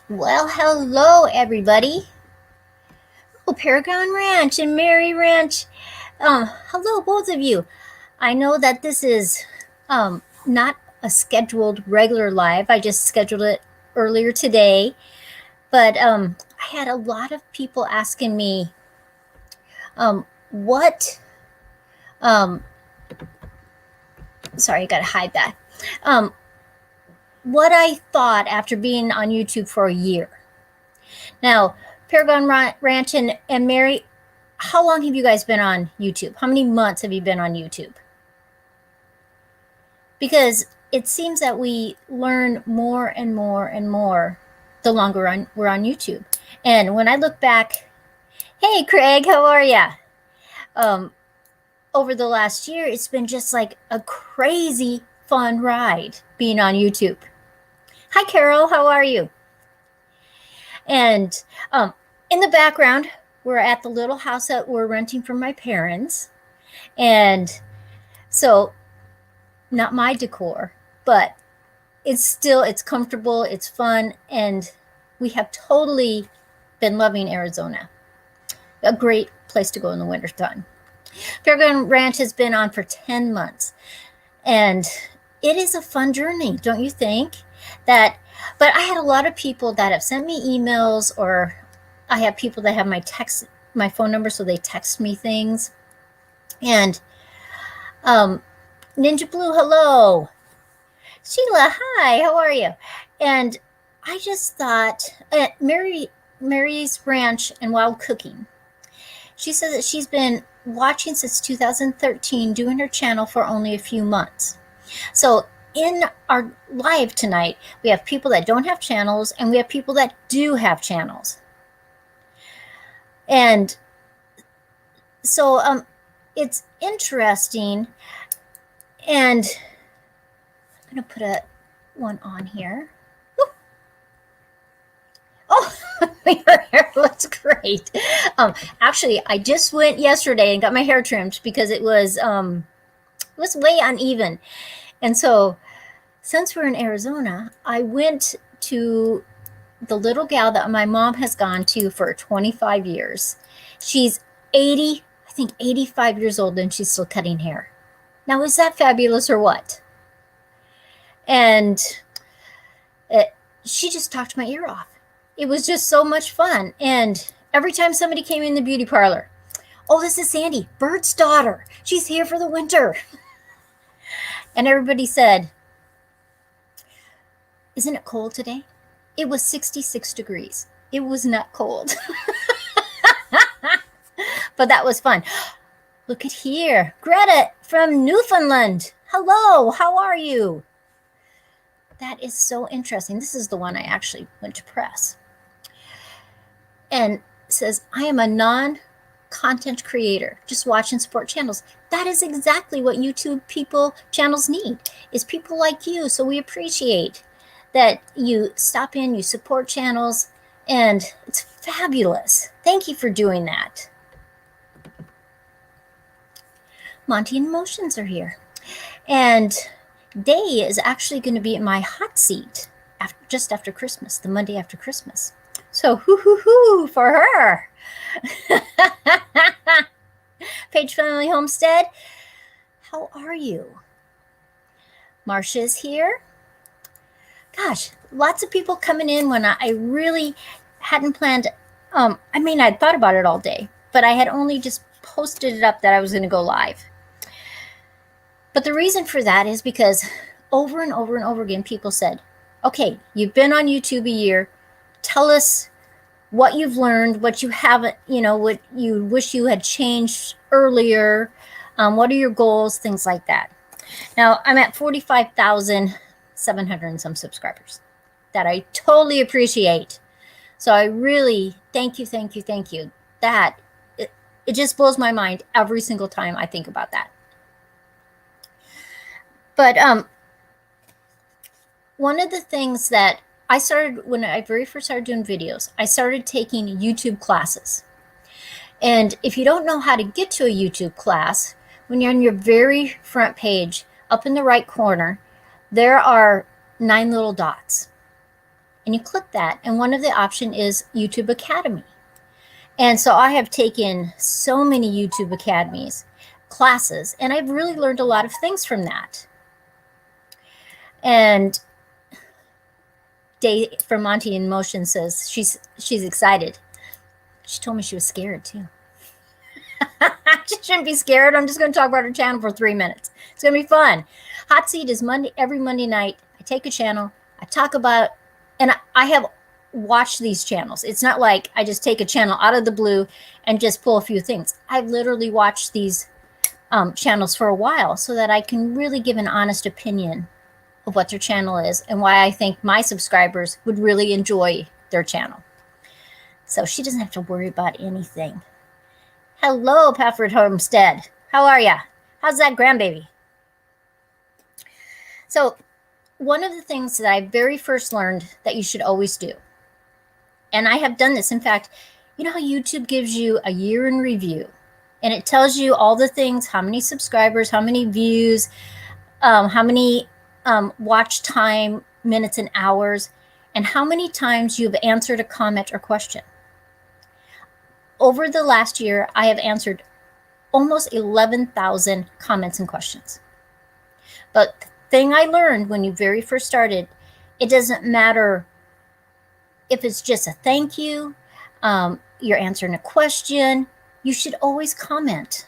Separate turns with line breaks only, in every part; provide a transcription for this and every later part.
Well, hello everybody. Oh, Paragon Ranch and Mary Ranch. Hello both of you. I know that this is not a scheduled regular live. I just scheduled it earlier today, but I had a lot of people asking me what. Sorry, I gotta hide that. What I thought after being on YouTube for a year. Now, Paragon Ranch and Mary, how long have you guys been on YouTube? How many months have you been on YouTube? Because it seems that we learn more and more and more the longer we're on YouTube. And when I look back, hey Craig, how are ya? Over the last year, it's been just like a crazy fun ride being on YouTube. Hi Carol, how are you? And in the background, we're at the little house that we're renting from my parents. And so, not my decor, but it's comfortable, it's fun, and we have totally been loving Arizona. A great place to go in the wintertime. Paragon Ranch has been on for 10 months, and it is a fun journey, don't you think? But I had a lot of people that have sent me emails, or I have people that have my phone number, so they text me things. And Ninja Blue, hello. Sheila, hi, how are you? And I just thought, Mary's Ranch and Wild Cooking. She says that she's been watching since 2013, doing her channel for only a few months. So in our live tonight, we have people that don't have channels, and we have people that do have channels. And so it's interesting, and I'm going to put one on here. Woo. Oh, your hair looks great. Actually, I just went yesterday and got my hair trimmed because it was way uneven. And so, since we're in Arizona, I went to the little gal that my mom has gone to for 25 years. She's 80, I think 85 years old, and she's still cutting hair. Now, is that fabulous or what? And she just talked my ear off. It was just so much fun. And every time somebody came in the beauty parlor, oh, this is Sandy, Bert's daughter. She's here for the winter. And everybody said, isn't it cold today? It was 66 degrees. It was not cold. But that was fun. Look at here. Greta from Newfoundland. Hello, how are you? That is so interesting. This is the one I actually went to press. And it says, I am a non-content creator, just watch and support channels. That is exactly what YouTube channels need, is people like you. So we appreciate that you stop in, you support channels, and it's fabulous. Thank you for doing that. Monty and Emotions are here. And Day is actually going to be in my hot seat just after Christmas, the Monday after Christmas. So hoo for her. Page Family Homestead, how are you? Marcia is here. Gosh, lots of people coming in when I really hadn't planned. I'd thought about it all day, but I had only just posted it up that I was going to go live. But the reason for that is because over and over and over again, people said, okay, you've been on YouTube a year. Tell us what you've learned, what you haven't, what you wish you had changed earlier. What are your goals, things like that. Now, I'm at 45,700 and some subscribers that I totally appreciate. So I really thank you. That, it just blows my mind every single time I think about that. But one of the things that I started when I very first started doing videos, I started taking YouTube classes. And if you don't know how to get to a YouTube class, when you're on your very front page, up in the right corner, there are 9 little dots. and you click that, and one of the option is YouTube Academy. And so I have taken so many YouTube Academies classes, and I've really learned a lot of things from that. And Day from Monty in Motion says she's excited. She told me she was scared too. She shouldn't be scared. I'm just going to talk about her channel for 3 minutes. It's going to be fun. Hot Seat is every Monday night. I take a channel, I talk about, and I have watched these channels. It's not like I just take a channel out of the blue and just pull a few things. I've literally watched these channels for a while so that I can really give an honest opinion of what their channel is and why I think my subscribers would really enjoy their channel. So she doesn't have to worry about anything. Hello, Pafford Homestead. How are ya? How's that grandbaby? So one of the things that I very first learned that you should always do, and I have done this. In fact, you know how YouTube gives you a year in review, and it tells you all the things, how many subscribers, how many views, how many watch time, minutes and hours, and how many times you've answered a comment or question. Over the last year, I have answered almost 11,000 comments and questions. But the thing I learned when you very first started, it doesn't matter if it's just a thank you, you're answering a question, you should always comment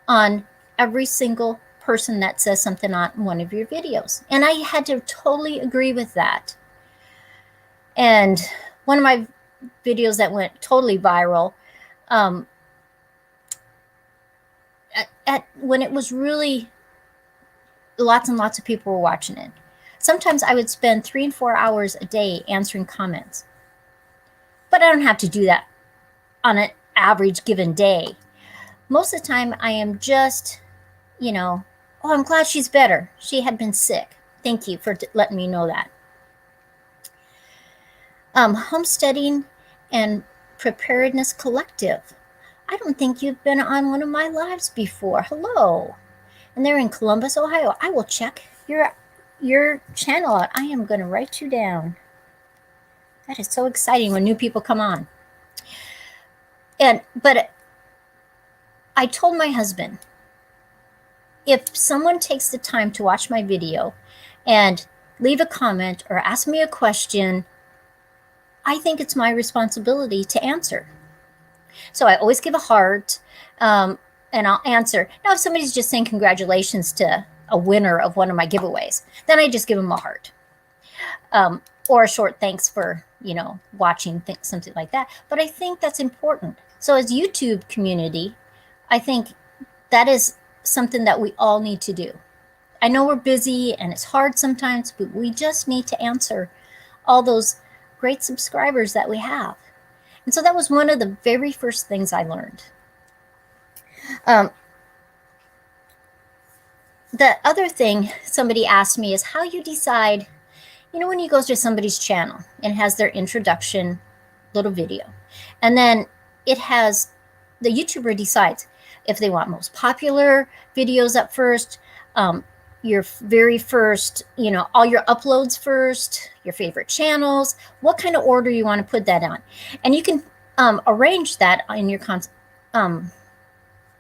on every single person that says something on one of your videos. And I had to totally agree with that. And one of my videos that went totally viral, when it was really lots and lots of people were watching it. Sometimes I would spend 3 and 4 hours a day answering comments. But I don't have to do that on an average given day. Most of the time I am just, oh, I'm glad she's better. She had been sick. Thank you for letting me know that. Homesteading and Preparedness Collective. I don't think you've been on one of my lives before. Hello. And they're in Columbus, Ohio. I will check your channel out. I am going to write you down. That is so exciting when new people come on. But I told my husband, if someone takes the time to watch my video and leave a comment or ask me a question, I think it's my responsibility to answer. So I always give a heart, and I'll answer. Now, if somebody's just saying congratulations to a winner of one of my giveaways, then I just give them a heart. Or a short thanks for, watching, something like that. But I think that's important. So as YouTube community, I think that is something that we all need to do. I know we're busy and it's hard sometimes, but we just need to answer all those great subscribers that we have. And so that was one of the very first things I learned. The other thing somebody asked me is how you decide, when you go to somebody's channel and it has their introduction little video, and then it has, the YouTuber decides if they want most popular videos at first, your very first, all your uploads first, your favorite channels, what kind of order you want to put that on. And you can arrange that in your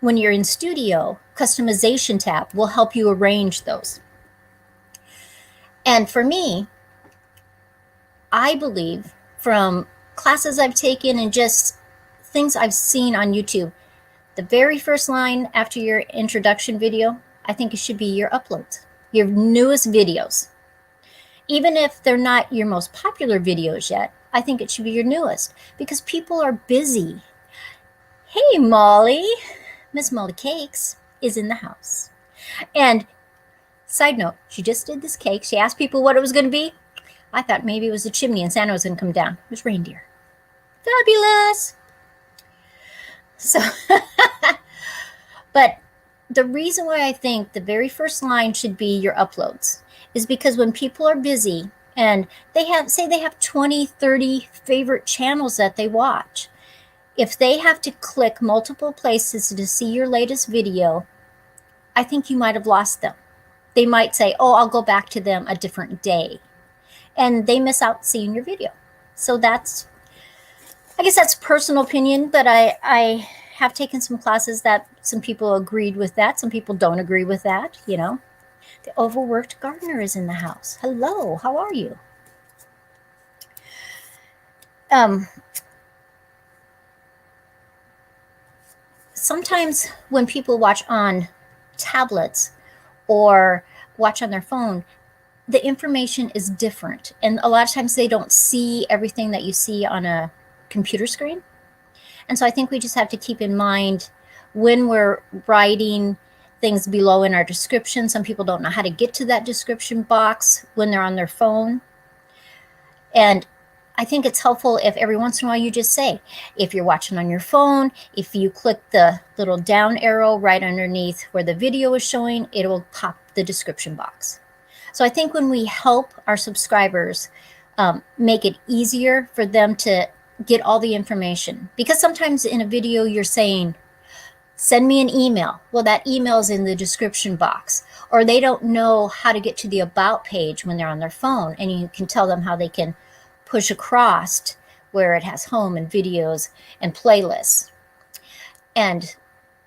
when you're in Studio, Customization tab will help you arrange those. And for me, I believe from classes I've taken and just things I've seen on YouTube, the very first line after your introduction video, I think it should be your uploads, your newest videos. Even if they're not your most popular videos yet, I think it should be your newest because people are busy. Hey, Molly, Miss Molly Cakes is in the house. And side note, she just did this cake. She asked people what it was going to be. I thought maybe it was a chimney and Santa was going to come down. It was reindeer. Fabulous. So, but the reason why I think the very first line should be your uploads is because when people are busy and they have, say they have 20, 30 favorite channels that they watch, if they have to click multiple places to see your latest video, I think you might have lost them. They might say, oh, I'll go back to them a different day. and they miss out seeing your video. So that's, I guess that's personal opinion, but I have taken some classes that some people agreed with that. Some people don't agree with that, you know. The overworked gardener is in the house. Hello, how are you? Sometimes when people watch on tablets or watch on their phone, the information is different. And a lot of times they don't see everything that you see on a computer screen. And so I think we just have to keep in mind when we're writing things below in our description. Some people don't know how to get to that description box when they're on their phone. And I think it's helpful if every once in a while you just say, if you're watching on your phone, if you click the little down arrow right underneath where the video is showing, it will pop the description box. So I think when we help our subscribers make it easier for them to get all the information, because sometimes in a video you're saying, send me an email. Well, that email is in the description box. Or they don't know how to get to the about page when they're on their phone, and you can tell them how they can push across where it has home and videos and playlists. And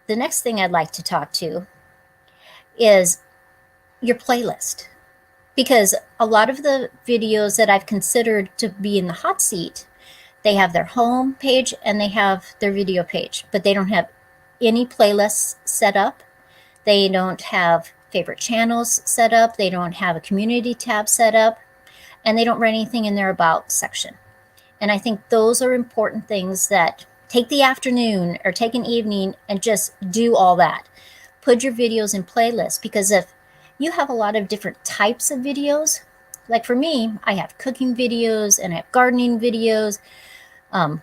the next thing I'd like to talk to is your playlist, because a lot of the videos that I've considered to be in the hot seat, they have their home page and they have their video page, but they don't have any playlists set up. They don't have favorite channels set up. They don't have a community tab set up, and they don't write anything in their about section. And I think those are important things that take the afternoon or take an evening and just do all that. Put your videos in playlists, because if you have a lot of different types of videos, like for me, I have cooking videos and I have gardening videos,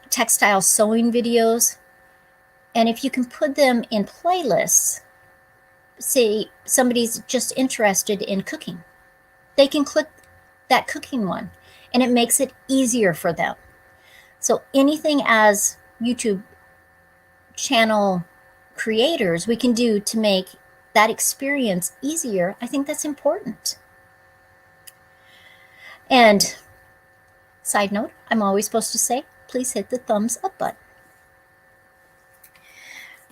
textile sewing videos. And if you can put them in playlists, say somebody's just interested in cooking, they can click that cooking one and it makes it easier for them. So anything as YouTube channel creators we can do to make that experience easier, I think that's important. And side note, I'm always supposed to say, please hit the thumbs up button.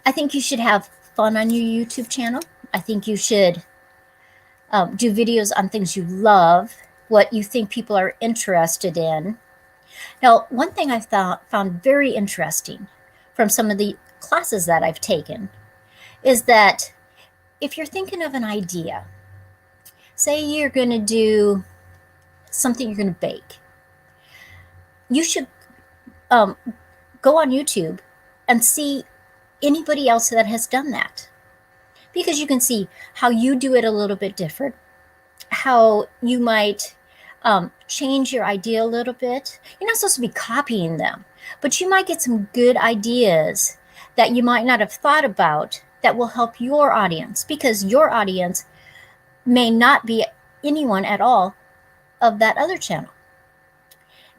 I think you should have fun on your YouTube channel. I think you should do videos on things you love, what you think people are interested in. Now, one thing I found very interesting from some of the classes that I've taken is that if you're thinking of an idea, say you're going to do something you're going to bake, you should go on YouTube and see anybody else that has done that, because you can see how you do it a little bit different, how you might change your idea a little bit. You're not supposed to be copying them, but you might get some good ideas that you might not have thought about that will help your audience, because your audience may not be anyone at all of that other channel.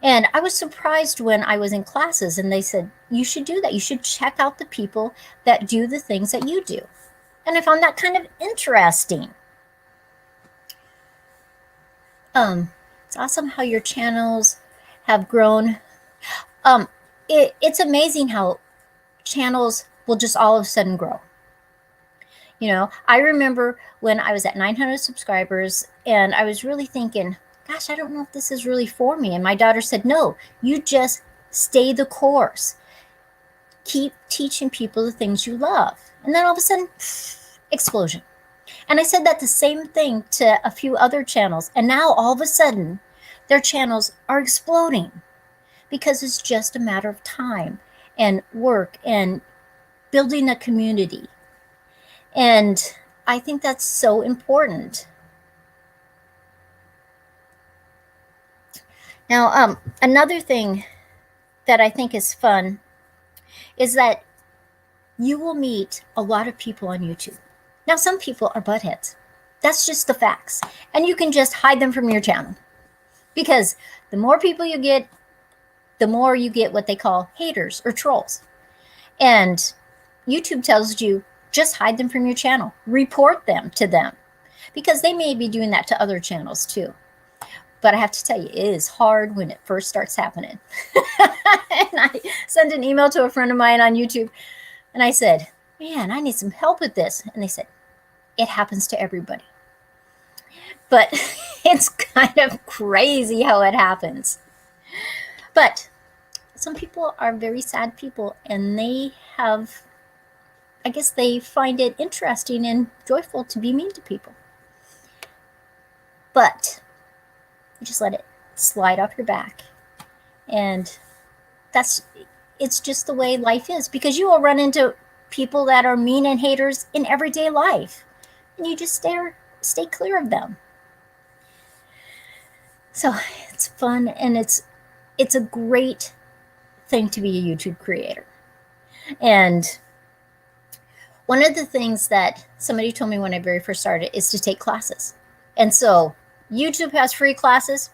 And I was surprised when I was in classes and they said, you should do that. You should check out the people that do the things that you do. And I found that kind of interesting. It's awesome how your channels have grown. It's amazing how channels will just all of a sudden grow. You know, I remember when I was at 900 subscribers and I was really thinking, gosh, I don't know if this is really for me. And my daughter said, no, you just stay the course. Keep teaching people the things you love. And then all of a sudden, explosion. And I said that the same thing to a few other channels. And now all of a sudden, their channels are exploding, because it's just a matter of time and work and building a community. And I think that's so important. Now, another thing that I think is fun is that you will meet a lot of people on YouTube. Now, some people are buttheads. That's just the facts. And you can just hide them from your channel, because the more people you get, the more you get what they call haters or trolls. And YouTube tells you, just hide them from your channel. Report them to them, because they may be doing that to other channels too. But I have to tell you, it is hard when it first starts happening. And I sent an email to a friend of mine on YouTube, and I said, man, I need some help with this. And they said, it happens to everybody. But it's kind of crazy how it happens. But some people are very sad people, and they have, I guess they find it interesting and joyful to be mean to people. But you just let it slide off your back. And it's just the way life is, because you will run into people that are mean and haters in everyday life, and you just stay clear of them. So it's fun, and it's a great thing to be a YouTube creator. And one of the things that somebody told me when I very first started is to take classes. And so YouTube has free classes.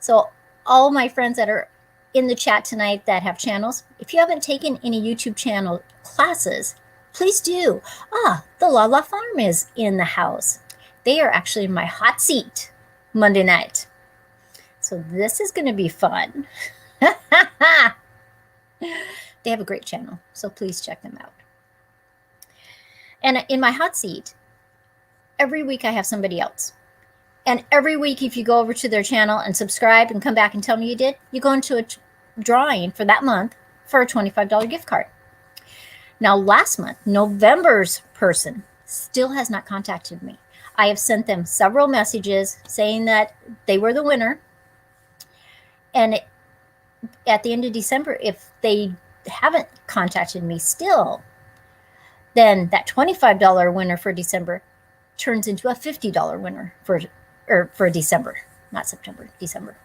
So all my friends that are in the chat tonight that have channels, if you haven't taken any YouTube channel classes, please do. The Lala Farm is in the house. They are actually in my hot seat Monday night. So this is going to be fun. They have a great channel, so please check them out. And in my hot seat, every week I have somebody else. And every week, if you go over to their channel and subscribe and come back and tell me you did, you go into a drawing for that month for a $25 gift card. Now, last month, November's person still has not contacted me. I have sent them several messages saying that they were the winner. And at the end of December, if they haven't contacted me still, then that $25 winner for December turns into a $50 winner for December, not September, December.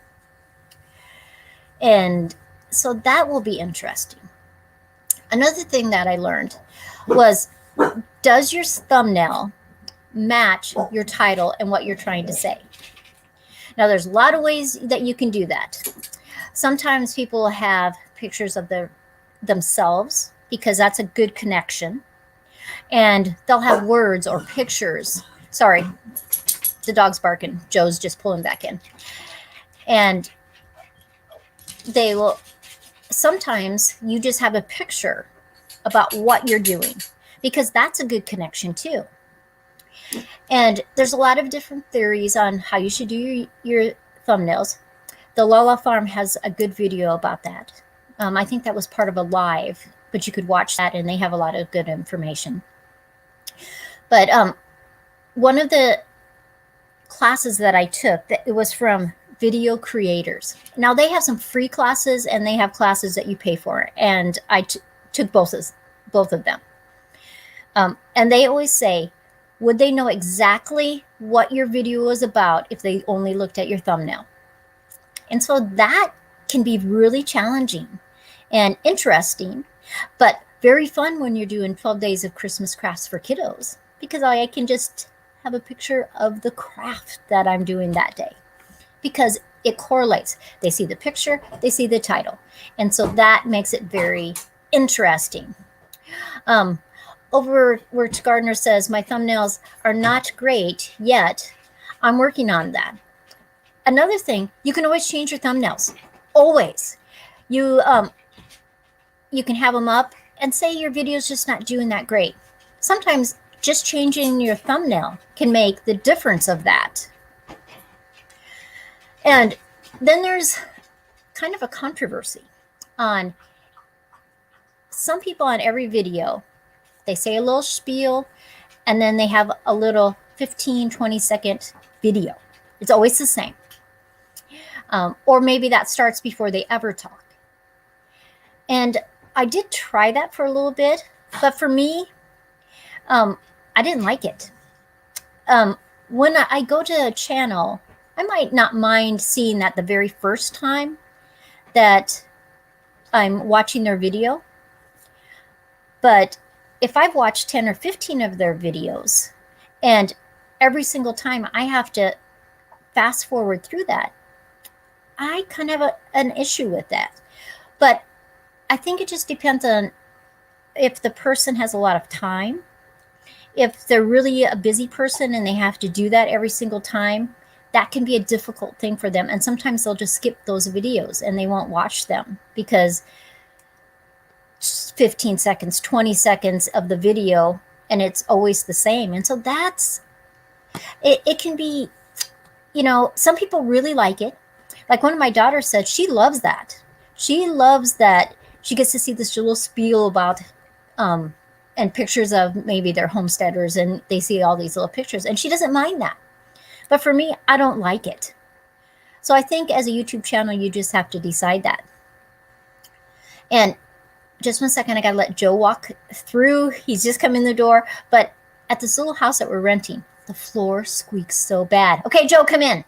And so that will be interesting. Another thing that I learned was, does your thumbnail match your title and what you're trying to say? Now, there's a lot of ways that you can do that. Sometimes people have pictures of themselves because that's a good connection. And they'll have words or pictures. Sorry, the dog's barking. Joe's just pulling back in. And they will, sometimes you just have a picture about what you're doing, because that's a good connection too. And there's a lot of different theories on how you should do your thumbnails. The Lala Farm has a good video about that. I think that was part of a live, but you could watch that, and they have a lot of good information. But one of the classes that I took, it was from video creators. Now, they have some free classes, and they have classes that you pay for, and I took both of them. And they always say, would they know exactly what your video was about if they only looked at your thumbnail? And so that can be really challenging and interesting, but very fun when you're doing 12 days of Christmas crafts for kiddos, because I can just have a picture of the craft that I'm doing that day, because it correlates. They see the picture, they see the title. And so that makes it very interesting. Over where Gardner says, my thumbnails are not great yet. I'm working on that. Another thing, you can always change your thumbnails. Always. You can have them up and say your video is just not doing that great. Sometimes just changing your thumbnail can make the difference of that. And then there's kind of a controversy on some people on every video. They say a little spiel, and then they have a little 15, 20-second video. It's always the same. Or maybe that starts before they ever talk. And I did try that for a little bit, but for me, I didn't like it. When I go to a channel, I might not mind seeing that the very first time that I'm watching their video. But if I've watched 10 or 15 of their videos, and every single time I have to fast forward through that, I kind of have an issue with that. But I think it just depends on if the person has a lot of time. If they're really a busy person and they have to do that every single time, that can be a difficult thing for them. And sometimes they'll just skip those videos and they won't watch them because 15 seconds, 20 seconds of the video, and it's always the same. And so that's, it can be, you know, some people really like it. Like one of my daughters said, she loves that. She loves that she gets to see this little spiel about, and pictures of maybe their homesteaders, and they see all these little pictures, and she doesn't mind that. But for me, I don't like it. So I think as a YouTube channel, you just have to decide that. And just 1 second, I gotta let Joe walk through. He's just come in the door, but at this little house that we're renting, the floor squeaks so bad. Okay, Joe, come in.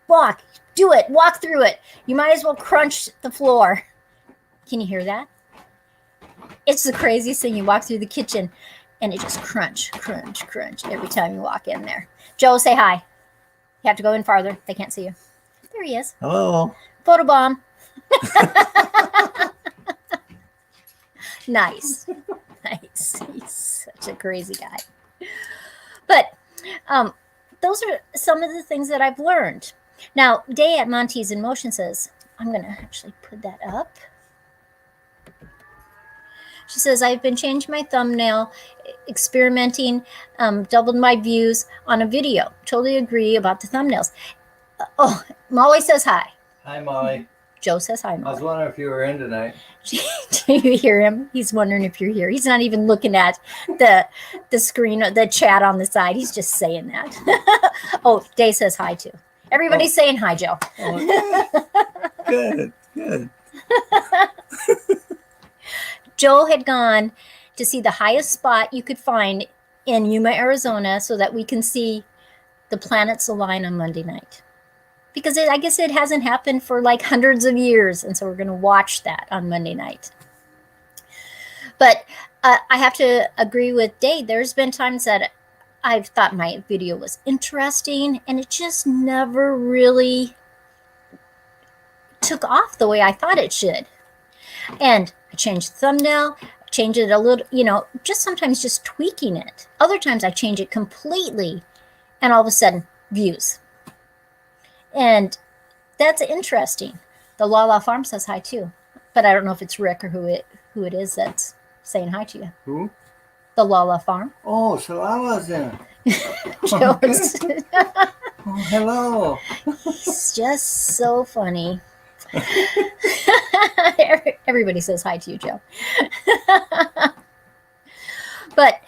Walk, do it, walk through it. You might as well crunch the floor. Can you hear that? It's the craziest thing. You walk through the kitchen and it just crunch, crunch, crunch every time you walk in there. Joe, say hi. You have to go in farther. They can't see you. There he is.
Hello.
Photobomb. Nice. Nice. He's such a crazy guy. But those are some of the things that I've learned. Now, Day at Monty's in Motion says, I'm going to actually put that up. She says, I've been changing my thumbnail, experimenting, doubled my views on a video. Totally agree about the thumbnails. Oh, Molly says hi.
Hi, Molly.
Joe says hi,
I was
Molly.
wondering if you were in tonight.
Do you hear him? He's wondering if you're here. He's not even looking at the screen, the chat on the side. He's just saying that. Oh, Day says hi too. Everybody's saying hi, Joe.
Oh, good, good.
Joe had gone to see the highest spot you could find in Yuma, Arizona, so that we can see the planets align on Monday night. Because I guess it hasn't happened for like hundreds of years. And so we're going to watch that on Monday night. But I have to agree with Dave. There's been times that I've thought my video was interesting and it just never really took off the way I thought it should. And I changed the thumbnail, change it a little, you know, just sometimes just tweaking it. Other times I change it completely and all of a sudden views. And that's interesting. The Lala Farm says hi too, but I don't know if it's Rick or who it is that's saying hi to you.
Who?
The Lala Farm.
Oh, Shalala's in.
Joe's,
Oh, hello.
he's just so funny. Everybody says hi to you, Joe. But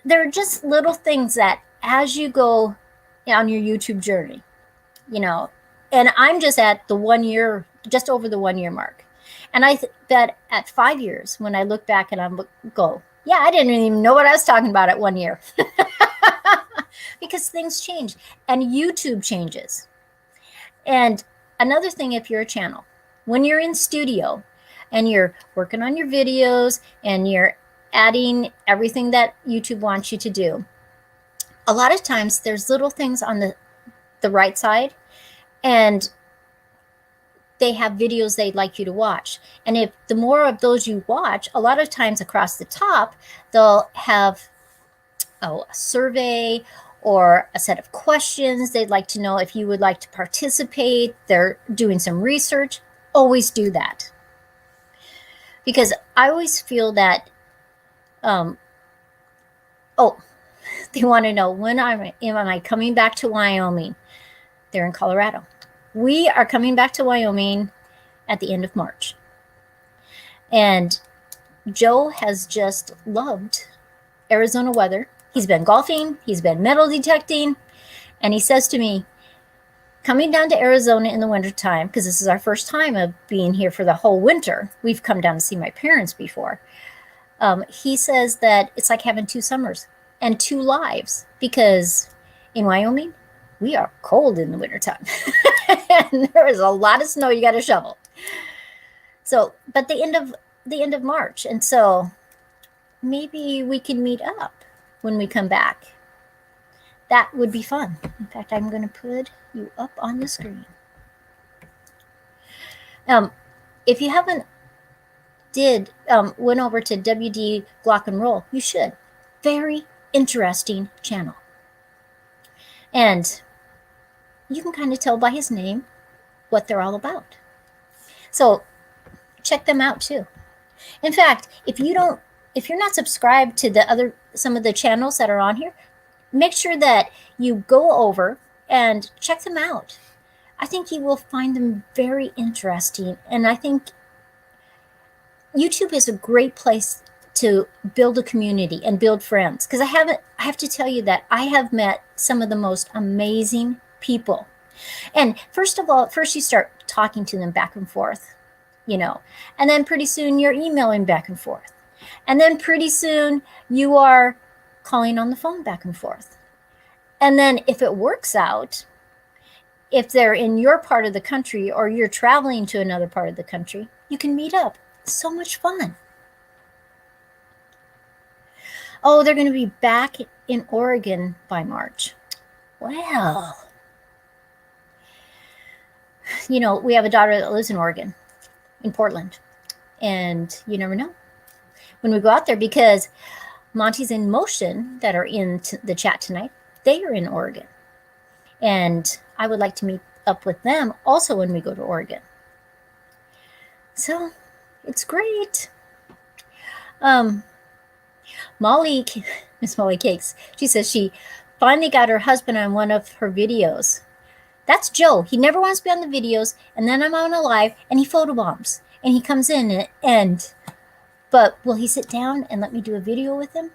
there are just little things that as you go on your YouTube journey, you know, and I'm just at the 1 year, just over the 1 year mark. And I bet at 5 years, when I look back and I go, yeah, I didn't even know what I was talking about at 1 year. Because things change and YouTube changes. And another thing, if you're a channel, when you're in studio and you're working on your videos and you're adding everything that YouTube wants you to do, a lot of times there's little things on the right side and they have videos they'd like you to watch. And if the more of those you watch, a lot of times across the top, they'll have a survey or a set of questions. They'd like to know if you would like to participate. They're doing some research. Always do that. Because I always feel that, they want to know when am I coming back to Wyoming? They're in Colorado. We are coming back to Wyoming at the end of March. And Joe has just loved Arizona weather. He's been golfing, he's been metal detecting, and he says to me, coming down to Arizona in the wintertime, because this is our first time of being here for the whole winter. We've come down to see my parents before. He says that it's like having 2 summers and 2 lives, because in Wyoming, we are cold in the wintertime. And there is a lot of snow you got to shovel. So, but the end of March. And so maybe we can meet up when we come back. That would be fun. In fact, I'm going to put you up on the screen. If you haven't went over to WD Glock and Roll, you should. Very interesting channel. And you can kind of tell by his name what they're all about. So check them out too. In fact, if you're not subscribed to some of the channels that are on here, make sure that you go over and check them out. I think you will find them very interesting, and I think YouTube is a great place to build a community and build friends, because I have to tell you that I have met some of the most amazing people. And first you start talking to them back and forth, and then pretty soon you're emailing back and forth. And then pretty soon you are calling on the phone back and forth. And then if it works out, if they're in your part of the country or you're traveling to another part of the country, you can meet up. It's so much fun. Oh, they're going to be back in Oregon by March. Well, we have a daughter that lives in Oregon, in Portland. And you never know when we go out there, because Monty's in Motion that are in the chat tonight, they are in Oregon. And I would like to meet up with them also when we go to Oregon. So it's great. Miss Molly Cakes, she says she finally got her husband on one of her videos. That's Joe. He never wants to be on the videos, and then I'm on a live and he photobombs and he comes in but will he sit down and let me do a video with him?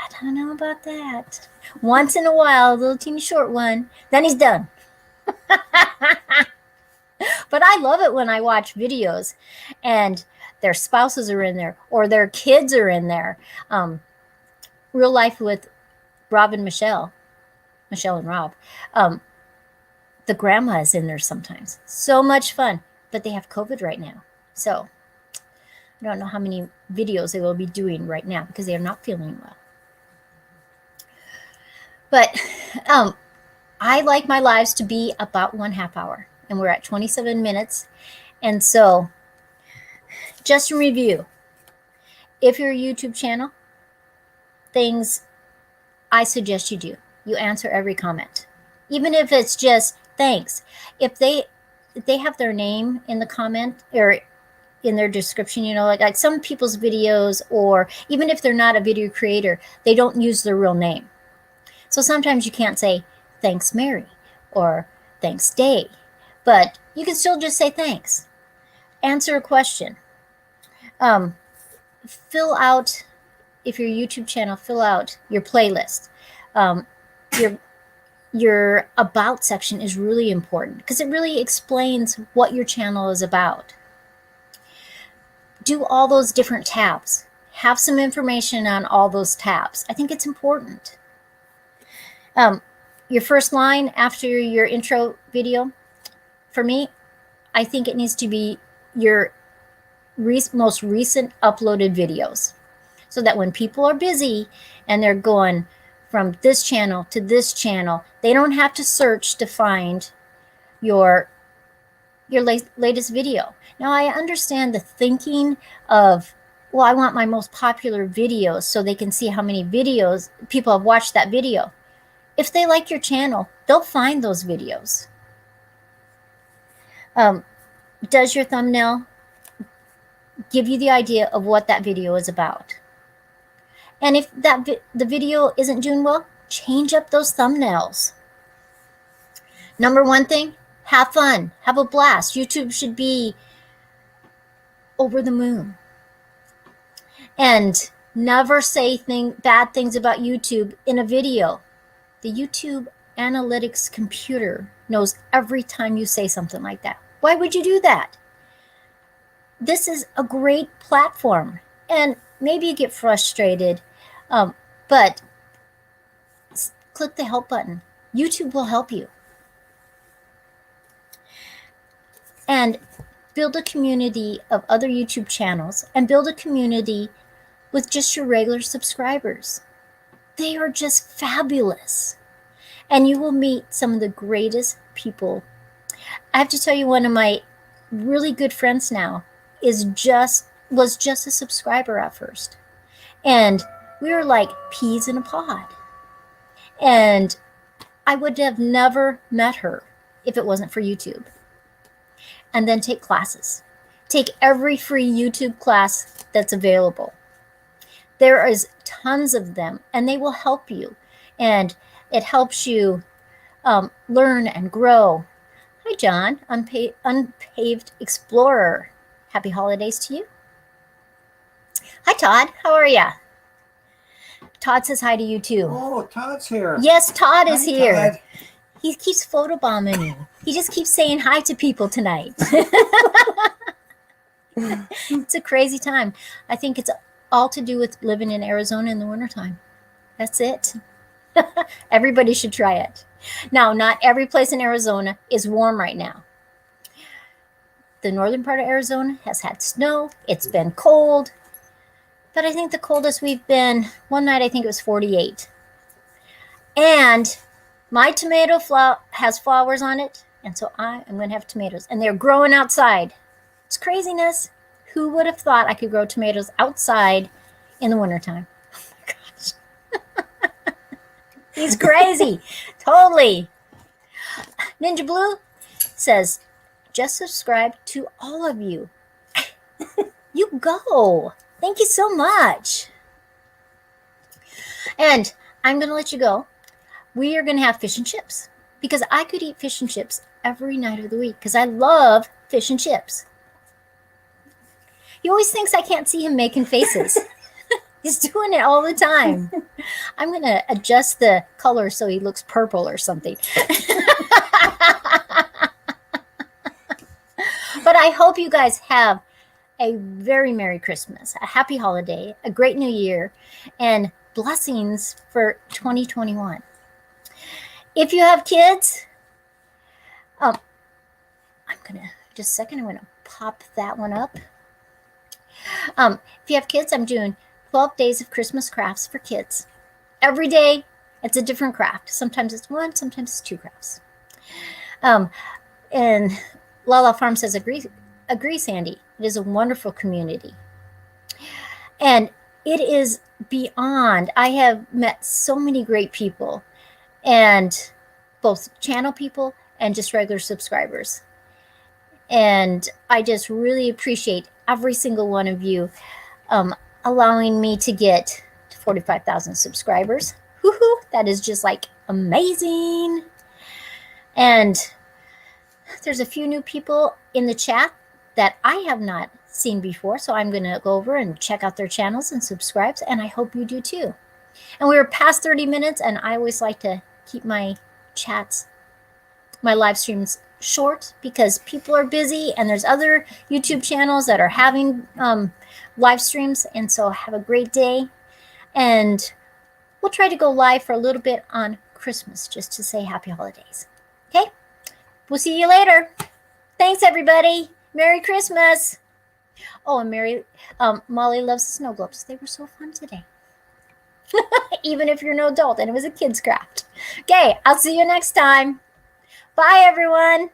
I don't know about that. Once in a while, a little teeny short one, then he's done. But I love it when I watch videos and their spouses are in there or their kids are in there. Real Life with Rob and Michelle and Rob. The grandma is in there sometimes. So much fun. But they have COVID right now. So I don't know how many videos they will be doing right now because they are not feeling well. But I like my lives to be about 1/2 hour. And we're at 27 minutes. And so just in review, if you're a YouTube channel, things I suggest you do. You answer every comment. Even if it's just thanks. If they have their name in the comment or in their description, like some people's videos, or even if they're not a video creator, they don't use their real name. So sometimes you can't say thanks Mary or thanks Day, but you can still just say thanks. Answer a question. Fill out, if you're a YouTube channel, fill out your playlist. Your about section is really important because it really explains what your channel is about. Do all those different tabs. Have some information on all those tabs. I think it's important. Your first line after your intro video, for me, I think it needs to be your most recent uploaded videos, so that when people are busy and they're going from this channel to this channel, they don't have to search to find your latest video. Now, I understand the thinking of, well, I want my most popular videos so they can see how many videos people have watched that video. If they like your channel, they'll find those videos. Does your thumbnail give you the idea of what that video is about? And if the video isn't doing well, change up those thumbnails. Number one thing, have fun, have a blast. YouTube should be over the moon. And never say bad things about YouTube in a video. The YouTube analytics computer knows every time you say something like that. Why would you do that? This is a great platform. And maybe you get frustrated, but click the help button. YouTube will help you. And build a community of other YouTube channels and build a community with just your regular subscribers. They are just fabulous. And you will meet some of the greatest people. I have to tell you, one of my really good friends now was just a subscriber at first. And we were like peas in a pod. And I would have never met her if it wasn't for YouTube. And then take classes. Take every free YouTube class that's available. There is tons of them, and they will help you. And it helps you learn and grow. Hi, John, Unpaved Explorer. Happy holidays to you. Hi, Todd. How are ya? Todd says hi to you, too.
Oh, Todd's here.
Yes, Todd is
Hi,
here.
Todd.
He keeps photobombing me. He just keeps saying hi to people tonight. It's a crazy time. I think it's all to do with living in Arizona in the wintertime. That's it. Everybody should try it. Now, not every place in Arizona is warm right now. The northern part of Arizona has had snow. It's been cold. But I think the coldest we've been, one night I think it was 48. And my tomato has flowers on it. And so I am going to have tomatoes. And they're growing outside. It's craziness. Who would have thought I could grow tomatoes outside in the wintertime? Oh my gosh. He's crazy. Totally. Ninja Blue says, just subscribe to all of you. You go. Thank you so much. And I'm going to let you go. We are going to have fish and chips because I could eat fish and chips every night of the week because I love fish and chips. He always thinks I can't see him making faces. He's doing it all the time. I'm going to adjust the color so he looks purple or something. But I hope you guys have a very Merry Christmas, a happy holiday, a great new year, and blessings for 2021. If you have kids, I'm going to, just a second, I'm going to pop that one up. If you have kids, I'm doing 12 days of Christmas crafts for kids. Every day, it's a different craft. Sometimes it's one, sometimes it's two crafts. And Lala Farm says, agree, Sandy. It is a wonderful community. And it is beyond. I have met so many great people, and both channel people and just regular subscribers. And I just really appreciate every single one of you allowing me to get to 45,000 subscribers. Woohoo! That is just like amazing. And there's a few new people in the chat that I have not seen before, so I'm going to go over and check out their channels and subscribe, and I hope you do too. And we were past 30 minutes, and I always like to keep my chats, my live streams short because people are busy, and there's other YouTube channels that are having live streams, and so have a great day. And we'll try to go live for a little bit on Christmas just to say happy holidays. Okay? We'll see you later. Thanks, everybody. Merry Christmas. Oh, and Molly loves the snow globes. They were so fun today. Even if you're an adult and it was a kid's craft. Okay, I'll see you next time. Bye, everyone.